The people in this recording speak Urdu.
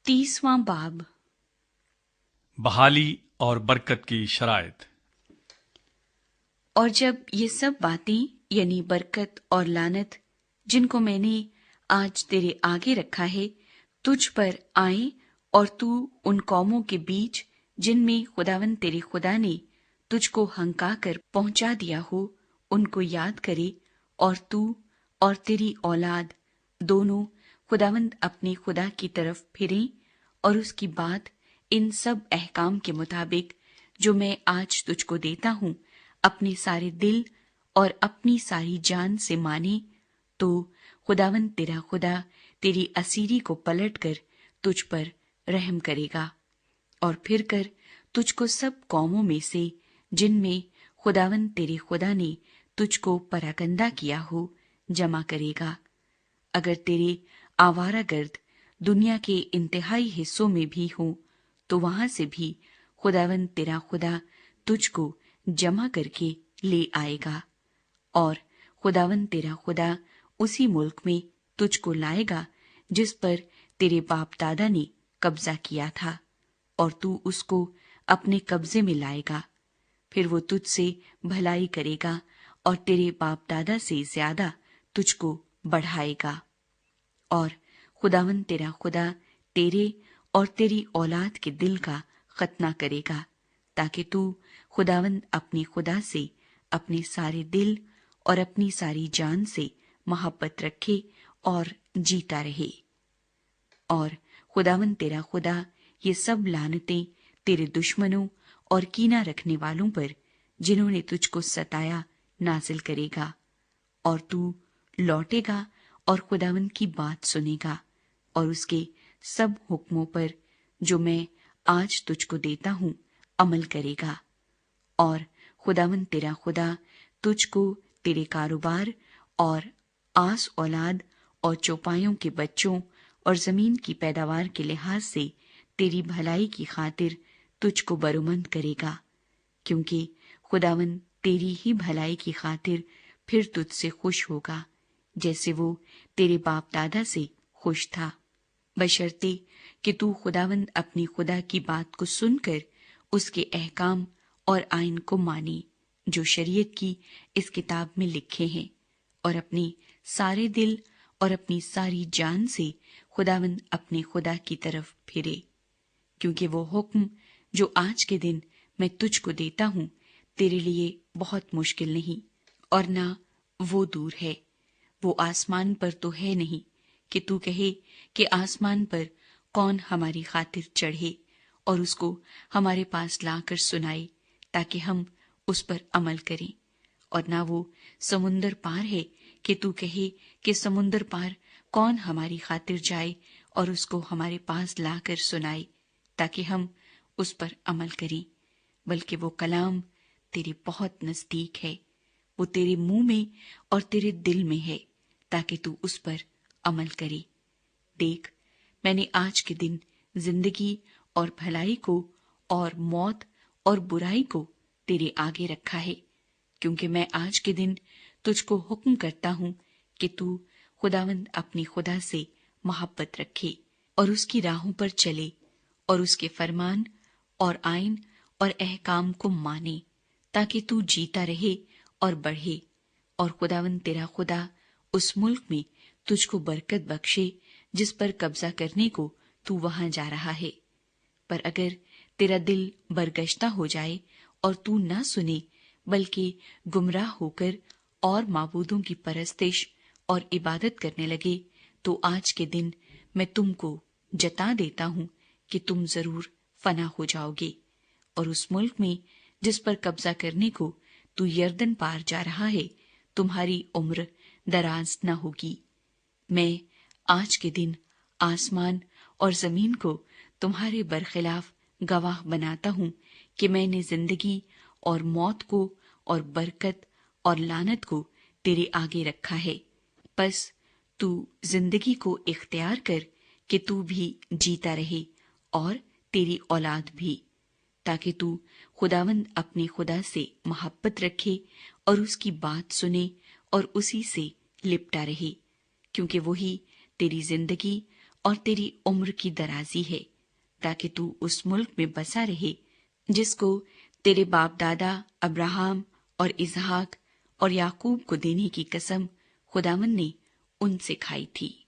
30واں باب بحالی اور برکت کی شرائط۔ اور جب یہ سب باتیں یعنی برکت اور لعنت جن کو میں نے آج تیرے آگے رکھا ہے تجھ پر آئیں اور تو ان قوموں کے بیچ جن میں خداوند تیرے خدا نے تجھ کو ہنکا کر پہنچا دیا ہو ان کو یاد کرے، اور تو اور تیری اولاد دونوں خداوند اپنے خدا کی طرف پھریں اور اس کی بات ان سب احکام کے مطابق جو میں آج تجھ کو دیتا ہوں اپنے سارے دل اور اپنی ساری جان سے مانے، تو خداوند تیرا خدا تیری اسیری کو پلٹ کر تجھ پر رحم کرے گا اور پھر کر تجھ کو سب قوموں میں سے جن میں خداوند تیرے خدا نے تجھ کو پراگندہ کیا ہو جمع کرے گا۔ اگر تیرے آوارہ گرد دنیا کے انتہائی حصوں میں بھی ہوں تو وہاں سے بھی خداوند تیرا خدا تجھ کو جمع کر کے لے آئے گا، اور خداوند تیرا خدا اسی ملک میں تجھ کو لائے گا جس پر تیرے باپ دادا نے قبضہ کیا تھا، اور تو اس کو اپنے قبضے میں لائے گا۔ پھر وہ تجھ سے بھلائی کرے گا اور تیرے باپ دادا سے زیادہ تجھ کو بڑھائے گا، اور خداوند تیرا خدا تیرے اور تیری اولاد کے دل کا ختنہ کرے گا، تاکہ تو خداوند اپنے خدا سے اپنے سارے دل اور اپنی ساری جان سے محبت رکھے اور جیتا رہے۔ اور خداوند تیرا خدا یہ سب لعنتیں تیرے دشمنوں اور کینہ رکھنے والوں پر جنہوں نے تجھ کو ستایا نازل کرے گا، اور تو لوٹے گا اور خداوند کی بات سنے گا اور اس کے سب حکموں پر جو میں آج تجھ کو دیتا ہوں عمل کرے گا۔ اور خداوند تیرا خدا تجھ کو تیرے کاروبار اور آس اولاد اور چوپایوں کے بچوں اور زمین کی پیداوار کے لحاظ سے تیری بھلائی کی خاطر تجھ کو برومند کرے گا، کیونکہ خداوند تیری ہی بھلائی کی خاطر پھر تجھ سے خوش ہوگا جیسے وہ تیرے باپ دادا سے خوش تھا، بشرطے کہ تو خداوند اپنی خدا کی بات کو سن کر اس کے احکام اور آئین کو مانے جو شریعت کی اس کتاب میں لکھے ہیں، اور اپنے سارے دل اور اپنی ساری جان سے خداوند اپنے خدا کی طرف پھرے، کیونکہ وہ حکم جو آج کے دن میں تجھ کو دیتا ہوں تیرے لیے بہت مشکل نہیں، اور نہ وہ دور ہے۔ وہ آسمان پر تو ہے نہیں کہ تو کہے کہ آسمان پر کون ہماری خاطر چڑھے اور اس کو ہمارے پاس لا کر سنائے تاکہ ہم اس پر عمل کریں، اور نہ وہ سمندر پار ہے کہ تو کہے کہ سمندر پار کون ہماری خاطر جائے اور اس کو ہمارے پاس لا کر سنائے تاکہ ہم اس پر عمل کریں، بلکہ وہ کلام تیرے بہت نزدیک ہے، وہ تیرے منہ میں اور تیرے دل میں ہے تاکہ تو اس پر عمل کرے۔ دیکھ، میں نے آج کے دن زندگی اور بھلائی کو اور موت اور برائی کو تیرے آگے رکھا ہے، کیونکہ میں آج کے دن تجھ کو حکم کرتا ہوں کہ تو خداوند اپنے خدا سے محبت رکھے اور اس کی راہوں پر چلے اور اس کے فرمان اور آئین اور احکام کو مانے، تاکہ تو جیتا رہے اور بڑھے، اور خداوند تیرا خدا اس ملک میں تجھ کو برکت بخشے جس پر قبضہ کرنے کو تو وہاں جا رہا ہے۔ پر اگر تیرا دل برگشتہ ہو جائے اور تو نہ سنے بلکہ گمراہ ہو کر اور معبودوں کی پرستش اور عبادت کرنے لگے، تو آج کے دن میں تم کو جتا دیتا ہوں کہ تم ضرور فنا ہو جاؤ گے، اور اس ملک میں جس پر قبضہ کرنے کو تو یردن پار جا رہا ہے تمہاری عمر دراز نہ ہوگی۔ میں آج کے دن آسمان اور زمین کو تمہارے برخلاف گواہ بناتا ہوں کہ میں نے زندگی اور موت کو اور برکت اور لعنت کو تیرے آگے رکھا ہے، پس تو زندگی کو اختیار کر کہ تو بھی جیتا رہے اور تیری اولاد بھی، تاکہ تو خداوند اپنے خدا سے محبت رکھے اور اس کی بات سنے اور اسی سے لپٹا رہے، کیونکہ وہی تیری زندگی اور تیری عمر کی درازی ہے، تاکہ تو اس ملک میں بسا رہے جس کو تیرے باپ دادا ابراہم اور اسحاق اور یعقوب کو دینے کی قسم خداوند نے ان سے کھائی تھی۔